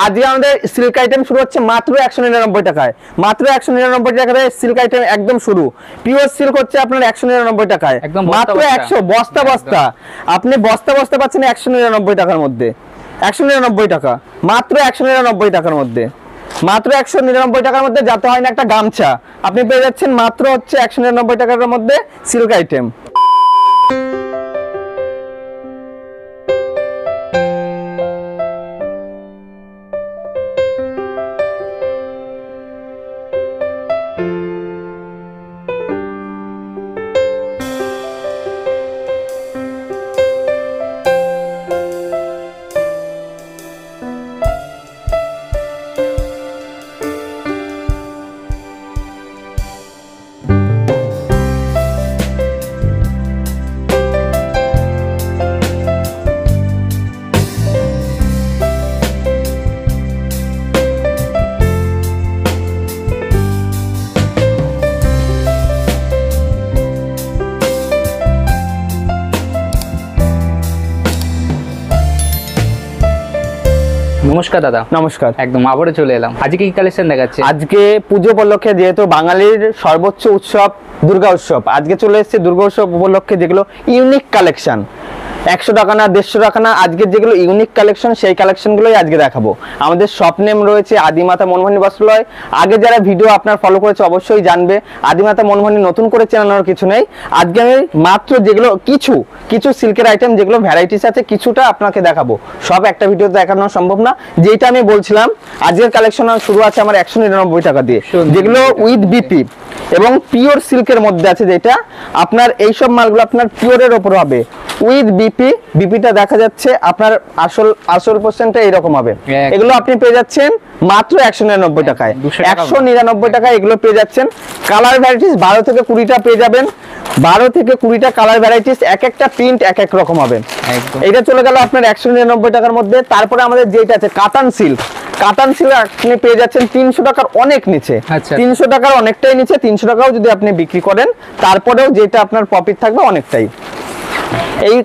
আজকে আমাদের silk item শুরু হচ্ছে মাত্র 199 টাকায়। মাত্র 199 টাকায় সিল্ক আইটেম একদম শুরু। পিওর সিল্ক হচ্ছে আপনার 199 টাকায়, মাত্র 100 বস্তা বস্তা। আপনি বস্তা বস্তা পাচ্ছেন 199 টাকার মধ্যে। 199 টাকা, মাত্র 199 টাকার মধ্যে, মাত্র 199 টাকার মধ্যে। যাতে হয় না একটা গামছা, আপনি পেয়ে যাচ্ছেন মাত্র হচ্ছে 199 টাকার মধ্যে সিল্ক আইটেম। নমস্কার দাদা। নমস্কার। একদম আবারও চলে এলাম। আজকে কি কালেকশন দেখাচ্ছে? আজকে পুজো উপলক্ষে, যেহেতু বাঙালির সর্বোচ্চ উৎসব দুর্গা উৎসব, আজকে চলে এসেছে দুর্গা উৎসব উপলক্ষে যেগুলো ইউনিক কালেকশন। 100 টাকা না 150 টাকা না, আজকে যেগুলো ইউনিক কালেকশন সেই কালেকশনগুলোই আজকে দেখাবো। আমাদের শপ নেম রয়েছে আদিমাতা মনমোহনী বস্ত্রালয়। আগে যারা ভিডিও আপনার ফলো করেছে অবশ্যই জানবে আদিমাতা মনমোহনী নতুন করে চেনানোর কিছু নেই। আজকে আমি মাত্র যেগুলো কিছু কিছু সিল্কের আইটেম যেগুলো ভ্যারাইটিস আছে কিছুটা আপনাকে দেখাবো। সব একটা ভিডিওতে দেখানো সম্ভব না। যেটা আমি বলছিলাম আজকের কালেকশন শুরু আছে আমার 199 টাকা দিয়ে, যেগুলো উইথ বিপি এবং পিওর সিল্কের মধ্যে আছে। যেটা আপনার এইসব মালগুলো আপনার পিওরের ওপর হবে উইথ বিপি। বিপিটা দেখা যাচ্ছে আপনার আসল পার্সেন্টটা এরকম হবে। এগুলো আপনি পেয়ে যাচ্ছেন মাত্র 199 টাকায়। 199 টাকায় এগুলো পেয়ে যাচ্ছেন। কালার ভ্যারাইটিস 12 থেকে 20টা পেয়ে যাবেন। 12 থেকে 20টা কালার ভ্যারাইটিস, এক একটা প্রিন্ট এক এক রকম হবে। এটা চলে গেল আপনার 199 টাকার মধ্যে। তারপরে আমাদের যেটা আছে কাতান সিল্ক। কাতান সিল্ক আপনি পেয়ে যাচ্ছেন 300 টাকার অনেক নিচে। 300 টাকার অনেকটাই নিচে। 300 টাকাও যদি আপনি বিক্রি করেন তারপরেও যেটা আপনার প্রফিট থাকবে অনেকটাই। এই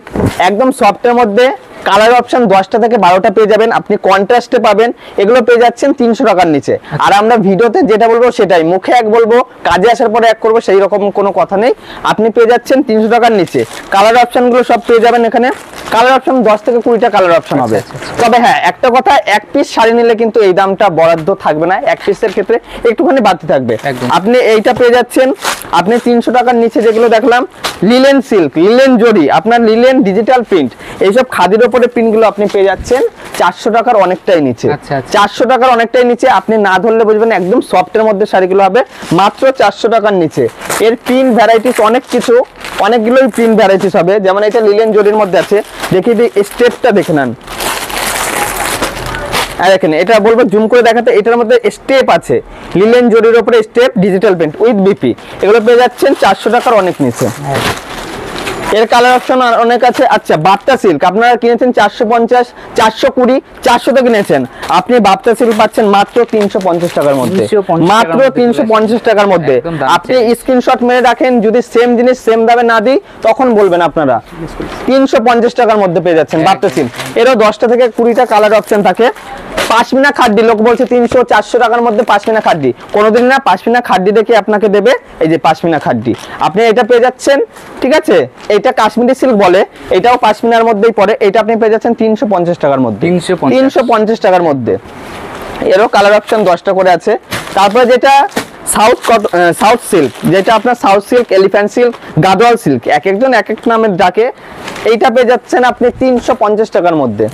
একদম সফটের মধ্যে কালার অপশন 10টা থেকে 12টা পেয়ে যাবেন। আপনি কন্ট্রাস্টে পাবেন। এগুলো পেয়ে যাচ্ছেন 300 টাকার নিচে। আর আমরা ভিডিওতে যেটা বলবো সেটাই, মুখে এক বলবো কাজে আসার পরে এক করবো, সেই রকম কোনো কথা নেই। আপনি পেয়ে যাচ্ছেন 300 টাকার নিচে। কালার অপশনগুলো সব পেয়ে যাবেন এখানে। কালার অপশন 10 থেকে 20টা কালার অপশন হবে। তবে হ্যাঁ, একটা কথা, এক পিস শাড়ি নিলে কিন্তু এই দামটা বরাদ্দ থাকবে না। এক পিসের ক্ষেত্রে একটুখানি বাড়তি থাকবে। আপনি এইটা পেয়ে যাচ্ছেন আপনি 300 টাকার নিচে। যেগুলো দেখলাম লিলেন সিল্ক, লিলেন জরি, আপনার লিলেন ডিজিটাল প্রিন্ট, এইসব খাদির উপরে প্রিন্টগুলো আপনি পেয়ে যাচ্ছেন 400 টাকার অনেকটাই নিচে। 400 টাকার অনেকটাই নিচে। আপনি না ধরলে বুঝবেন একদম সফটের মধ্যে শাড়িগুলো হবে মাত্র 400 টাকার নিচে। এর প্রিন্ট ভ্যারাইটিস অনেক কিছু, অনেকগুলোই প্রিন্ট ভ্যারাইটিস হবে। যেমন এটা লিলেন জরির মধ্যে আছে, দেখি স্টেপটা দেখে নেন। দেখেন, এটা বলবো জুম করে দেখাতে, এটার মধ্যে স্টেপ আছে। লিলেন জরির উপরে step, digital print with BP. এগুলো পেয়ে যাচ্ছেন 400 টাকার অনেক নিচে। এর কালার অপশন অনেক আছে। আচ্ছা, বাপ্তা সিল্ক আপনারা কিনেছেন 450, 420, 400 কিনেছেন। আপনি বাপ্তা সিল্ক পাচ্ছেন মাত্র 350 টাকার মধ্যে, মাত্র 350 টাকার মধ্যে। আপনি স্ক্রিনশট মেরে রাখেন, যদি সেম জিনিস সেম দামে না দিই তখন বলবেন আপনারা। 350 টাকার মধ্যে পেয়ে যাচ্ছেন বাপ্তা সিল্ক। এরও 10টা থেকে 20টা কালার অপশন থাকে। পাশমিনা খাড্ডি, লোক বলছে 300, 400 টাকার মধ্যে পাশমিনা খাড্ডি। কোনোদিন না, পাশমিনা খাড্ডি দেখে আপনাকে দেবে। এই যে পাশমিনা খাড্ডি আপনি এটা পেয়ে যাচ্ছেন। ঠিক আছে, এটা কাশ্মীরি সিল্ক বলে, এটাও পাশমিনার মধ্যেই পড়ে। এটা আপনি পেয়ে যাচ্ছেন 350 টাকার মধ্যে। 350 টাকার মধ্যে। এরও কালার অপশন 10টা করে আছে। তারপরে যেটা সাউথ সিল্ক, যেটা আপনার south silk, elephant silk, Gadwal silk, এক একজন এক এক নামে ডাকে। এইটা পেয়ে যাচ্ছেন আপনি 350 টাকার মধ্যে।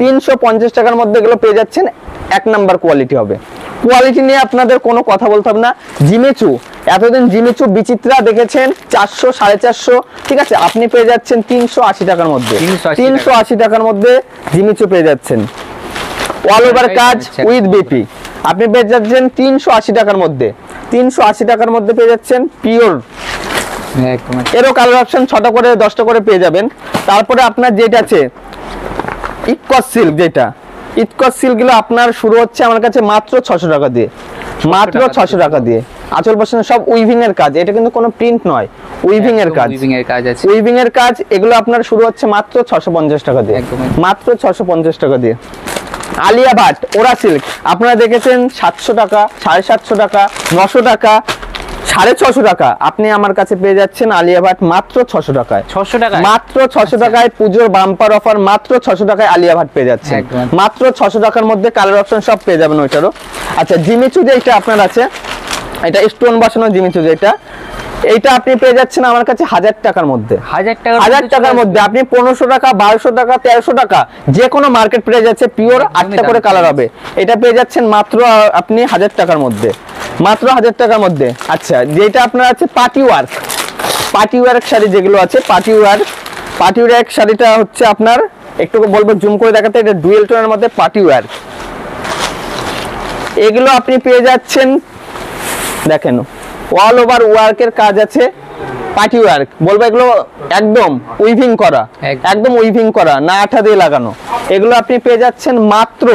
350 টাকার মধ্যে এগুলো পেয়ে যাচ্ছেন। এক নাম্বার কোয়ালিটি হবে। কোয়ালিটি নিয়ে আপনাদের কোনো কথা বলতে হবে না। জিমিচু, এতদিন জিমিচু বিচিত্রা দেখেছেন 400, 450। ঠিক আছে, আপনি পেয়ে যাচ্ছেন 380 টাকার মধ্যে। 380 টাকার মধ্যে জিমিচু পেয়ে যাচ্ছেন। অল ওভার কাজ উইথ বিপি আপনি পেয়ে যাচ্ছেন 380 টাকার মধ্যে। 380 টাকার মধ্যে পেয়ে যাচ্ছেন পিওর। এরও কালার অপশন 6টা করে 10টা করে পেয়ে যাবেন। তারপরে আপনার যেটা আছে ইকস সিল্ক, যেটা ইকস সিল্ক গুলো আপনার শুরু হচ্ছে আমার কাছে মাত্র 600 টাকা দিয়ে। মাত্র 600 টাকা দিয়ে। আঁচল পাশে সব উইভিং এর কাজ, এটা কিন্তু কোনো প্রিন্ট নয়, উইভিং এর কাজ। উইভিং এর কাজ এগুলো আপনার শুরু হচ্ছে মাত্র 650 টাকা দিয়ে। মাত্র 650 টাকা দিয়ে। আলিয়া ভাট ওরা সিল্ক আপনারা দেখেছেন 700 টাকা, 750 টাকা, 900 টাকা, 650 টাকা। আপনি আমার কাছে পেয়ে যাচ্ছেন আলিয়া ভাট মাত্র 600 টাকায়। 600 টাকা মাত্র 600 টাকায় পুজোর বাম্পার অফার, মাত্র 600 টাকায় আলিয়া ভাট পেয়ে যাচ্ছেন। একদম। মাত্র 600 টাকার মধ্যে কালার অপশন সব পেয়ে যাবেন ওইটারও। আচ্ছা জিমিচু যেটা আপনার আছে, এটা স্টোন বসানো জিমিচু যেটা, এইটা আপনি পেয়ে যাচ্ছেন আমার কাছে 1000 টাকার মধ্যে। 1000 টাকার মধ্যে আপনি 1500 টাকা, 1200 টাকা, 1300 টাকা যে কোনো মার্কেট প্রাইস আছে, পিওর 8টা করে কালার হবে। এটা পেয়ে যাচ্ছেন মাত্র আপনি 1000 টাকার মধ্যে, মাত্র 1000 টাকার মধ্যে। আচ্ছা যেটা আপনার আছে পার্টি ওয়ার্ক শাড়ি যেগুলো আছে, পার্টি ওয়ার্ক শাড়িটা হচ্ছে আপনার একটু বলবো জুম করে দেখাতে, এটা ডুয়েল টোনের মধ্যে পার্টি ওয়ার্ক। এগুলো আপনি পেয়ে যাচ্ছেন, দেখেন অল ওভার ওয়ার্কের কাজ আছে, পার্টি ওয়ার্ক বলবো এগুলো একদম উইভিং করা, একদম উইভিং করা, না আঠা দিয়ে লাগানো। এগুলো আপনি পেয়ে যাচ্ছেন মাত্র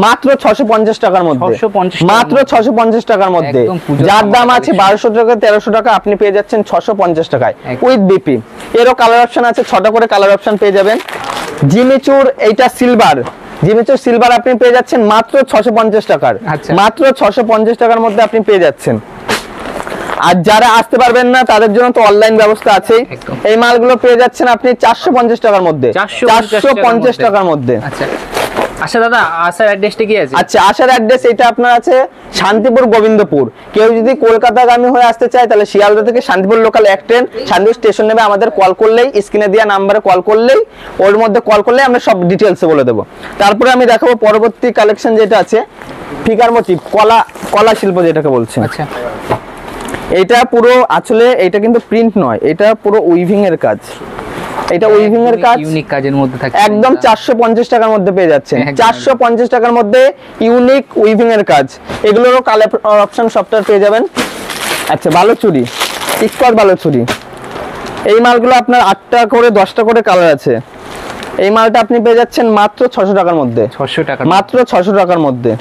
650 টাকার মধ্যে, 650 মাত্র 650 টাকার মধ্যে। একদম পুজোর যার দাম সময় আছে collection। 1200 টাকা, 1300 টাকা, আপনি পেয়ে যাচ্ছেন 650 টাকায় একদম। With BP. এরও কালার অপশন আছে, 6টা করে কালার অপশন পেয়ে যাবেন। জিমিচুর এইটা জিমিচুর সিলভার আপনি পেয়ে যাচ্ছেন মাত্র 650 টাকার, আচ্ছা। মাত্র 650 টাকার মধ্যে আপনি পেয়ে যাচ্ছেন। আর যারা আসতে পারবেন না তাদের জন্য তো অনলাইন ব্যবস্থা আছেই। একদম। এই মালগুলো পেয়ে যাচ্ছেন আপনি 450 টাকার মধ্যে, 450 টাকার মধ্যে। আচ্ছা আচ্ছা দাদা, আসার অ্যাড্রেসটা কি আছে? আচ্ছা আসার অ্যাড্রেস এটা আপনার আছে শান্তিপুর গোবিন্দপুর। কেউ যদি কলকাতাগামী হয়ে আসতে চায় তাহলে শিয়ালদা থেকে শান্তিপুর লোকাল এক ট্রেন শান্তিপুর স্টেশন নেবে, আমাদের কল করলেই, স্ক্রিনে দেওয়া নাম্বারে কল করলেই, ওর মধ্যে কল করলেই আমরা সব ডিটেলসে বলে দেবো। তারপরে আমি দেখাবো পরবর্তী কালেকশন যেটা আছে ফিগার মোটিভ, কলা শিল্প যেটাকে বলছে। আচ্ছা এটা পুরো আসলে এটা কিন্তু প্রিন্ট নয়, এটা পুরো উইভিং এর কাজ, এটা উইভিং এর কাজ, ইউনিক কাজের মধ্যে থাকে একদম 450 টাকার মধ্যে পেয়ে যাচ্ছেন। একদম। 450 টাকার মধ্যে ইউনিক উইভিং এর কাজ, এগুলোরও কালার অপশন সফটওয়্যার পেয়ে যাবেন। আচ্ছা বালুচুরি, টিকটক বালুচুরি, এই মালগুলো আপনার 8টা করে 10টা করে কালার আছে। এই মালটা আপনি পেয়ে যাচ্ছেন মাত্র 600 টাকার মধ্যে, 600 টাকা মাত্র 600 টাকার মধ্যে।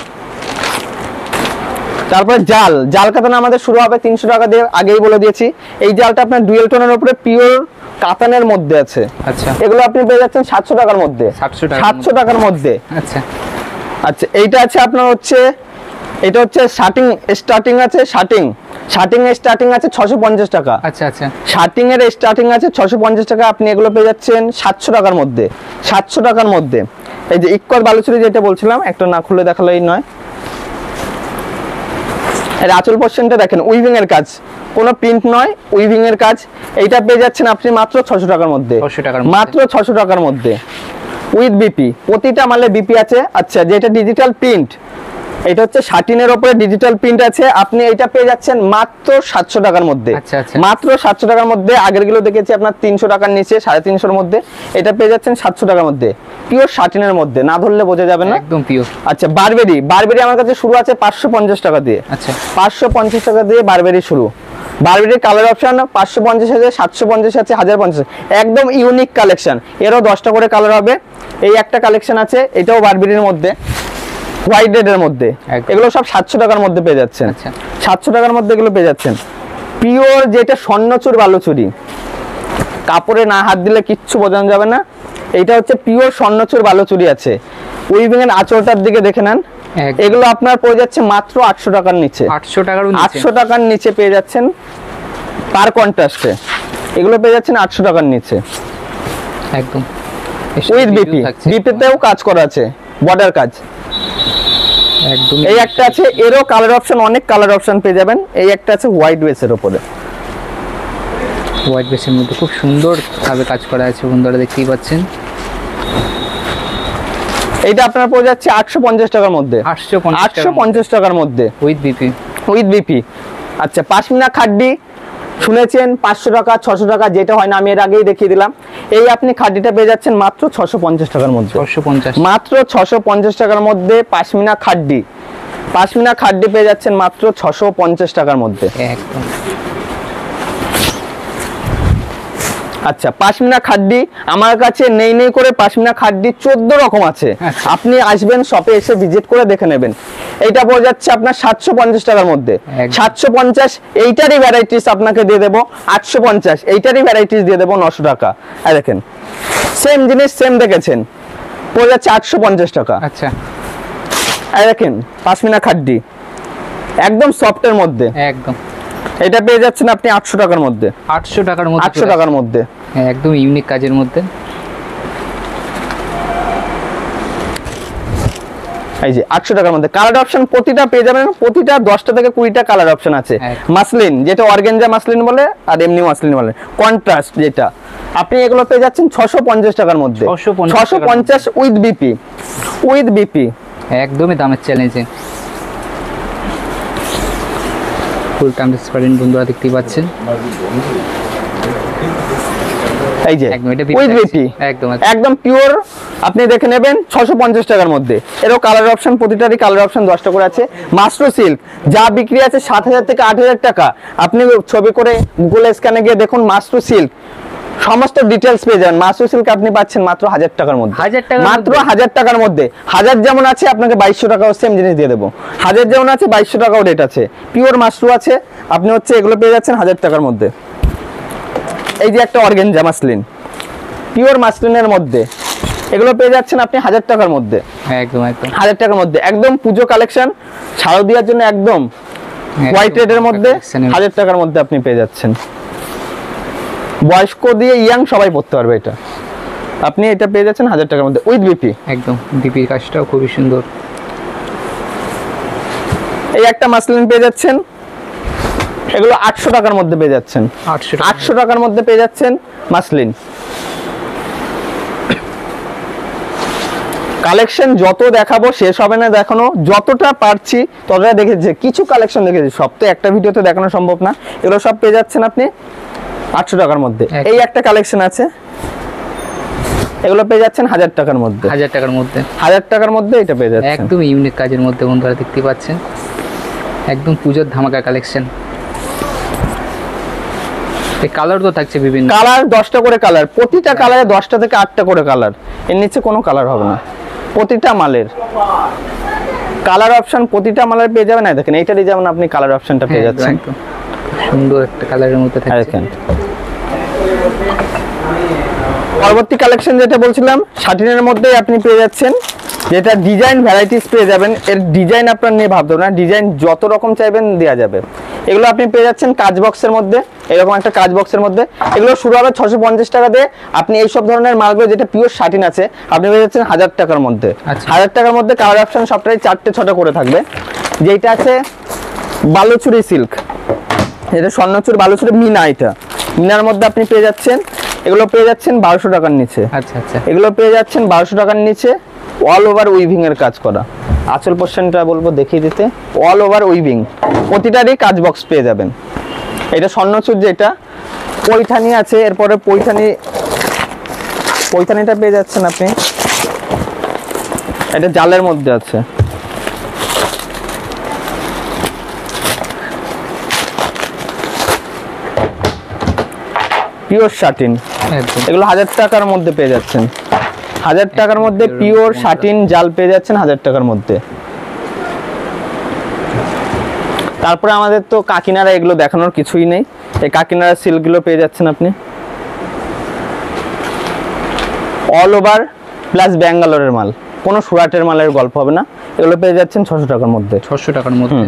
তারপরে জাল কাতান আমাদের শুরু হবে 300 টাকা দিয়ে, আগেই বলে দিয়েছি। এই জালটা আপনার ডুয়েল টোনের উপরে পিওর কাতানের মধ্যে আছে। আচ্ছা এগুলো আপনি পেয়ে যাচ্ছেন 700 টাকার মধ্যে, 700 টাকার মধ্যে। আচ্ছা আচ্ছা এইটা আছে আপনার হচ্ছে, এটা হচ্ছে স্টার্টিং আছে, শার্টিং এর স্টার্টিং আছে 650 টাকা। আচ্ছা আচ্ছা শার্টিং এর স্টার্টিং আছে 650 টাকা, আপনি এগুলো পেয়ে যাচ্ছেন 700 টাকার মধ্যে, 700 টাকার মধ্যে। এই যে ইক্কর বালুচুরি যেটা বলছিলাম, একটা না খুলে দেখালেই নয়। এর আঁচল পোর্শনটা দেখেন, উইভিং এর কাজ, কোনো প্রিন্ট নয়, উইভিং এর কাজ। এইটা পেয়ে যাচ্ছেন আপনি মাত্র 600 টাকার মধ্যে, 600 টাকার মাত্র 600 টাকার মধ্যে উইথ বিপি। প্রতিটা মালে বিপি আছে। আচ্ছা যেটা ডিজিটাল প্রিন্ট, এটা হচ্ছে শাটিনের উপরে ডিজিটাল প্রিন্ট আছে, আপনি এটা পেয়ে যাচ্ছেন মাত্র 700 টাকার মধ্যে, আচ্ছা, আচ্ছা। মাত্র 700 টাকার মধ্যে। আগের গুলো দেখেছি আপনার 300 টাকার নিচে, 350-এর মধ্যে, এটা পেয়ে যাচ্ছেন 700 টাকার মধ্যে, পিওর শাটিনের মধ্যে, না ধরলে বোঝা যাবে না, একদম পিওর। আচ্ছা বারবেরি আমার কাছে শুরু আছে 550 টাকা দিয়ে, আচ্ছা 550 টাকা দিয়ে বারবেরি শুরু। বারবেরির কালার অপশন 550 আছে, 750 আছে, 1050, একদম ইউনিক কালেকশন। এরও 10টা করে কালার হবে। এই একটা কালেকশন আছে, এটাও বারবেরির মধ্যে, হোয়াইট রেডের মধ্যে। একদম। এগুলো সব 700 টাকার মধ্যে পেয়ে যাচ্ছেন, আচ্ছা 700 টাকার মধ্যে এগুলো পেয়ে যাচ্ছেন। পিওর যেটা স্বর্ণচুর বালুচুরি, কাপড়ে না হাত দিলে কিচ্ছু বোঝানো যাবে না। এইটা হচ্ছে পিওর স্বর্ণচুর বালুচুরি আছে, উইভিং এর আঁচলটার দিকে দেখে নেন। একদম। এগুলো আপনার পড়ে যাচ্ছে মাত্র 800 টাকার নিচে, 800 টাকার 800 টাকার নিচে পেয়ে যাচ্ছেন পার কন্ট্রাস্টে। এগুলো পেয়ে যাচ্ছেন 800 টাকার নিচে একদম উইথ বিপি, বিপিতেও কাজ করা আছে, বর্ডার কাজ। একদম এই একটা আছে, এরও কালার অপশন, অনেক কালার অপশন পেয়ে যাবেন। এই একটা আছে হোয়াইট বেসের উপরে, হোয়াইট বেসের মধ্যে খুব সুন্দর ভাবে কাজ করা আছে, বন্ধুরা দেখতেই পাচ্ছেন। এইটা আপনার পড়ে যাচ্ছে 850 টাকার মধ্যে, 850 টাকার মধ্যে উইথ বিপি, উইথ বিপি। আচ্ছা পাশমিনা খাড্ডি শুনেছেন 500 টাকা, 600 টাকা, যেটা হয় না আমি এর আগেই দেখিয়ে দিলাম। এই আপনি খাড্ডিটা পেয়ে যাচ্ছেন মাত্র 650 টাকার মধ্যে, 650 মাত্র 650 টাকার মধ্যে পাশমিনা খাড্ডি পেয়ে যাচ্ছেন মাত্র 650 টাকার মধ্যে। একদম। আচ্ছা পাশমিনা খাড্ডি আমার কাছে নেই করে পাশমিনা খাড্ডি 14 রকম আছে, আচ্ছা। আপনি আসবেন শপে এসে ভিজিট করে দেখে নেবেন। এইটা পড়ে যাচ্ছে আপনার 750 টাকার মধ্যে, একদম। 750। এইটারই ভ্যারাইটিস আপনাকে দিয়ে দেবো 850, এইটারই ভ্যারাইটিস দিয়ে দেবো 900 টাকা। আর দেখেন সেম জিনিস সেম দেখেছেন, পড়ে যাচ্ছে 850 টাকা। আচ্ছা এই দেখেন পাশমিনা খাড্ডি, একদম সফটের মধ্যে। একদম এটা পেয়ে যাচ্ছেন আপনি 800 টাকার মধ্যে। 800 টাকার মধ্যে 800 টাকার মধ্যে হ্যাঁ, একদম ইউনিক কাজের মধ্যে। এই যে 800 টাকার মধ্যে কালার অপশন প্রতিটা পেয়ে যাবেন, প্রতিটা 10টা থেকে 20টা কালার অপশন আছে। মাসলিন যেটা অর্গানজা মাসলিন বলে, আর এমনি মাসলিন বলে, কন্ট্রাস্ট যেটা, আপনি এগুলো পেয়ে যাচ্ছেন 650 টাকার মধ্যে। 650 উইথ বিপি, উইথ বিপি, একদমই দামের চ্যালেঞ্জে। ফুল ট্রান্সপারেন্ট বন্ধুরা দেখতেই পাচ্ছেন। এই যে একদম এটা উইথ বিপি, একদম একদম পিওর, আপনি দেখে নেবেন 650 টাকার মধ্যে। এরও কালার অপশন, প্রতিটারই কালার অপশন 10টা করে আছে। মাস্টার সিল্ক যা বিক্রি আছে 7000 থেকে 8000 টাকা, আপনি ছবি করে গুগল স্ক্যানে গিয়ে দেখুন মাস্টার সিল্ক, সমস্ত ডিটেলস পেয়ে যাবেন। মাস্টার সিল্ক আপনি পাচ্ছেন মাত্র 1000 টাকার মধ্যে, 1000 টাকার মাত্র 1000 টাকার মধ্যে। 1000 যেমন আছে আপনাকে 2200 টাকাও সেম জিনিস দিয়ে দেবো। 1000 যেমন আছে 2200 টাকাও রেট আছে। পিওর মাশরু আছে, আপনি হচ্ছে এগুলো পেয়ে যাচ্ছেন 1000 টাকার মধ্যে। এই যে একটা অর্গানজা মাসলিন, পিওর মাসলিনের মধ্যে, এগুলো পেয়ে যাচ্ছেন আপনি 1000 টাকার মধ্যে। একদম একদম 1000 টাকার মধ্যে, একদম পুজো কালেকশন, শারদিয়ার জন্য একদম হোয়াইট রেডের মধ্যে 1000 টাকার মধ্যে আপনি পেয়ে যাচ্ছেন। বয়স্ক দিয়ে ইয়াং সবাই পড়তে পারবে এটা, আপনি এটা পেয়ে যাচ্ছেন 1000 টাকার মধ্যে উইথ বিপি। একদম বিপির কাজটাও খুবই সুন্দর। এই একটা মাসলিন পেয়ে যাচ্ছেন, এগুলো 800 টাকার মধ্যে পেয়ে যাচ্ছেন। 800 টাকার মধ্যে পেয়ে যাচ্ছেন মাসলিন। কালেকশন যত দেখাবো শেষ হবে না দেখানো, যতটা পারছি ততটা দেখেছি। কিছু কালেকশন দেখেছি, সব তো একটা ভিডিওতে দেখানো সম্ভব না। এগুলো সব পেয়ে যাচ্ছেন আপনি 800 টাকার মধ্যে। এই একটা কালেকশন আছে, এগুলো পেয়ে যাচ্ছেন 1000 টাকার মধ্যে। 1000 টাকার মধ্যে, 1000 টাকার মধ্যে এটা পেয়ে যাচ্ছেন। একদম ইউনিক কাজের মধ্যে বন্ধুরা দেখতে পাচ্ছেন। একদম পূজোর ধামাকা কালেকশন। এই কালার তো থাকছে বিভিন্ন কালার, 10টা করে কালার, প্রতিটা কালারে 10টা থেকে 8টা করে কালার, এর নিচে কোনো কালার হবে না। প্রতিটা মালের কালার অপশন, প্রতিটা মালের পেয়ে যাবেন। দেখেন এইটারই যেমন আপনি কালার অপশনটা পেয়ে যাচ্ছেন, সুন্দর একটা কালারের মধ্যে থাকছে। দেখেন পরবর্তী কালেকশন যেটা বলছিলাম, শাটিনের মধ্যেই আপনি পেয়ে যাচ্ছেন, যেটা ডিজাইন ভ্যারাইটিস পেয়ে যাবেন। এর ডিজাইন আপনার নিয়ে ভাবতে হবে না, ডিজাইন যত রকম চাইবেন দেওয়া যাবে। এগুলো আপনি পেয়ে যাচ্ছেন কাজ বক্সের মধ্যে, এরকম একটা কাজ বক্সের মধ্যে। এগুলো শুরু হবে 650 টাকা দিয়ে। আপনি এইসব ধরনের মালগুলো যেটা পিওর শাটিন আছে আপনি পেয়ে যাচ্ছেন 1000 টাকার মধ্যে। 1000 টাকার মধ্যে কালার অপশন সবটাই 4টে 6টা করে থাকবে। যেটা আছে বালুচুরি সিল্ক, এটা স্বর্ণচুর বালুচুরি মিনা, এটা মিনার মধ্যে আপনি পেয়ে যাচ্ছেন, এগুলো পেয়ে যাচ্ছেন 1200 টাকার নিচে। আচ্ছা আচ্ছা, এগুলো পেয়ে যাচ্ছেন 1200 টাকার নিচে। অল ওভার উইভিং এর কাজ করা, আঁচল পোর্শনটা বলবো দেখিয়ে দিতে, অল ওভার উইভিং, প্রতিটারই কাজ বক্স পেয়ে যাবেন। এটা স্বর্ণচুর, যেটা পৈঠানি আছে, এরপরে পৈঠানিটা পেয়ে যাচ্ছেন আপনি, এটা জালের মধ্যে আছে। পিওর শাটিন, এগুলো 1000 টাকার মধ্যে পেয়ে যাচ্ছেন। 1000 টাকার মধ্যে পিওর শাটিন জাল পেয়ে যাচ্ছেন 1000 টাকার মধ্যে। তারপরে আমাদের তো কাকিনারা, এগুলো দেখানোর কিছুই নেই। এই কাকিনারা সিল্কগুলো পেয়ে যাচ্ছেন আপনি, অল ওভার প্লাস ব্যাঙ্গালোরের মাল, কোনো সুরাটের মালের গল্প হবে না। এগুলো পেয়ে যাচ্ছেন 600 টাকার মধ্যে। 600 টাকার মধ্যে।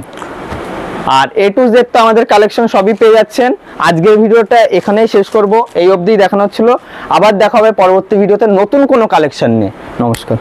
আর A to Z তো আমাদের কালেকশন সবই পেয়ে যাচ্ছেন। আজকের ভিডিওটা এখানেই শেষ করব, এই অবধি দেখানো ছিল। আবার দেখা হবে পরবর্তী ভিডিওতে নতুন কোনো কালেকশন নিয়ে। নমস্কার।